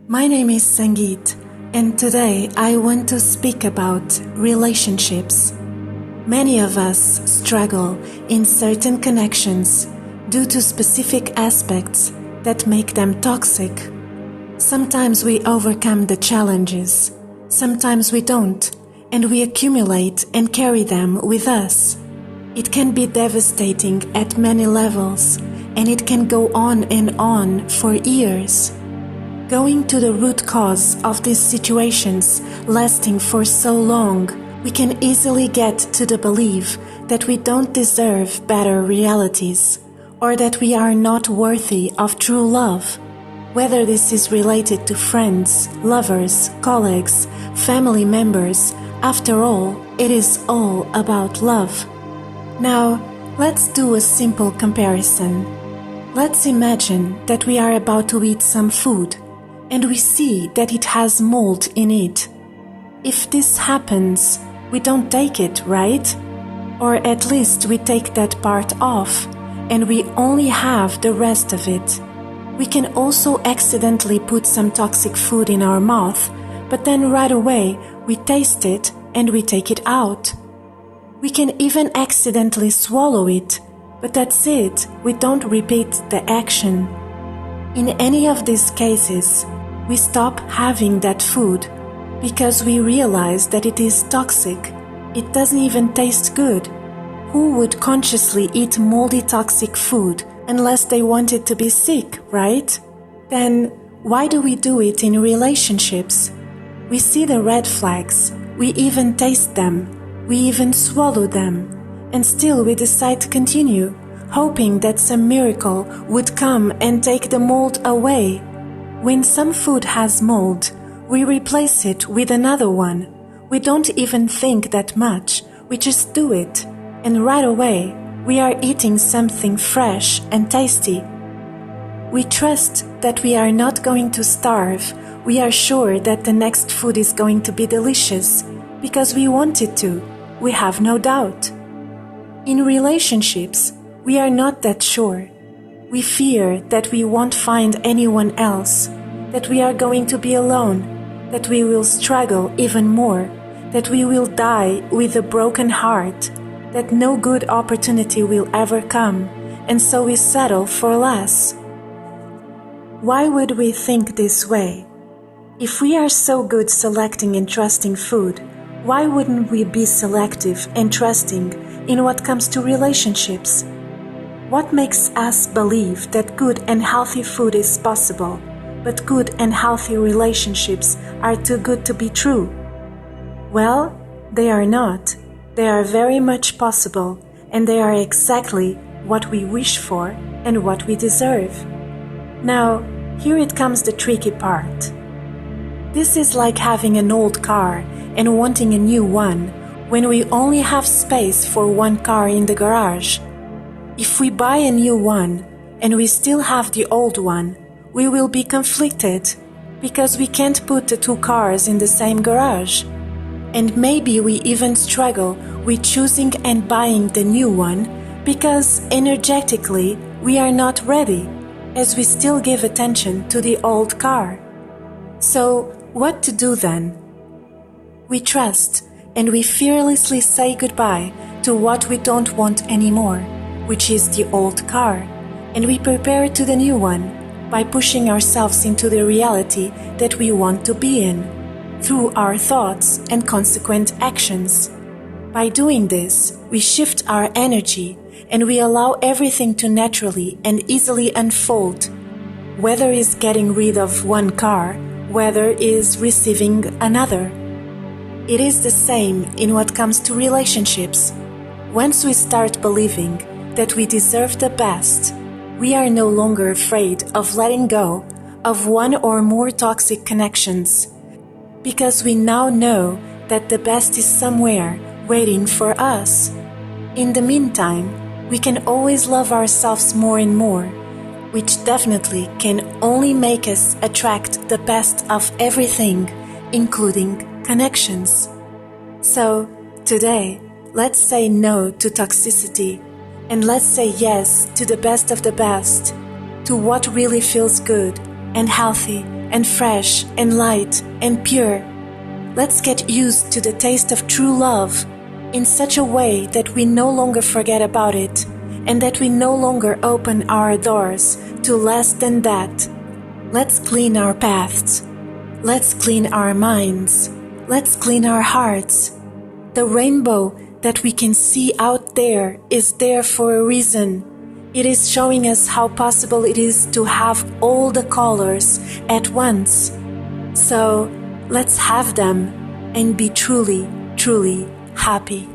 My name is Sangeet, and today I want to speak about relationships. Many of us struggle in certain connections due to specific aspects that make them toxic. Sometimes we overcome the challenges, sometimes we don't, and we accumulate and carry them with us. It can be devastating at many levels, and it can go on and on for years. Going to the root cause of these situations lasting for so long, we can easily get to the belief that we don't deserve better realities, or that we are not worthy of true love. Whether this is related to friends, lovers, colleagues, family members, after all, it is all about love. Now, let's do a simple comparison. Let's imagine that we are about to eat some food, and we see that it has mold in it. If this happens, we don't take it, right? Or at least we take that part off, and we only have the rest of it. We can also accidentally put some toxic food in our mouth, but then right away we taste it and we take it out. We can even accidentally swallow it, but that's it, we don't repeat the action. In any of these cases, we stop having that food because we realize that it is toxic. It doesn't even taste good. Who would consciously eat moldy toxic food unless they wanted to be sick, right? Then why do we do it in relationships? We see the red flags, we even taste them, we even swallow them, and still we decide to continue, hoping that some miracle would come and take the mold away. When some food has mold, we replace it with another one. We don't even think that much, we just do it, and right away we are eating something fresh and tasty. We trust that we are not going to starve. We are sure that the next food is going to be delicious because we want it to. We have no doubt. In relationships, we are not that sure. We fear that we won't find anyone else, that we are going to be alone, that we will struggle even more, that we will die with a broken heart, that no good opportunity will ever come, and so we settle for less. Why would we think this way? If we are so good selecting and trusting food, why wouldn't we be selective and trusting in what comes to relationships? What makes us believe that good and healthy food is possible, but good and healthy relationships are too good to be true? Well, they are not. They are very much possible, and they are exactly what we wish for and what we deserve. Now, here it comes the tricky part. This is like having an old car and wanting a new one when we only have space for one car in the garage. If we buy a new one and we still have the old one, we will be conflicted because we can't put the two cars in the same garage. And maybe we even struggle with choosing and buying the new one because energetically we are not ready, as we still give attention to the old car. So, what to do then? We trust and we fearlessly say goodbye to what we don't want anymore, which is the old car, and we prepare to the new one by pushing ourselves into the reality that we want to be in, through our thoughts and consequent actions. By doing this, we shift our energy and we allow everything to naturally and easily unfold, whether it's getting rid of one car, whether is receiving another. It is the same in what comes to relationships. Once we start believing that we deserve the best, we are no longer afraid of letting go of one or more toxic connections, because we now know that the best is somewhere waiting for us. In the meantime, we can always love ourselves more and more, which definitely can only make us attract the best of everything, including connections. So, today, let's say no to toxicity, and let's say yes to the best of the best, to what really feels good and healthy and fresh and light and pure. Let's get used to the taste of true love in such a way that we no longer forget about it and that we no longer open our doors to less than that. Let's clean our paths. Let's clean our minds. Let's clean our hearts. The rainbow that we can see out there is there for a reason. It is showing us how possible it is to have all the colors at once. So let's have them and be truly, truly happy.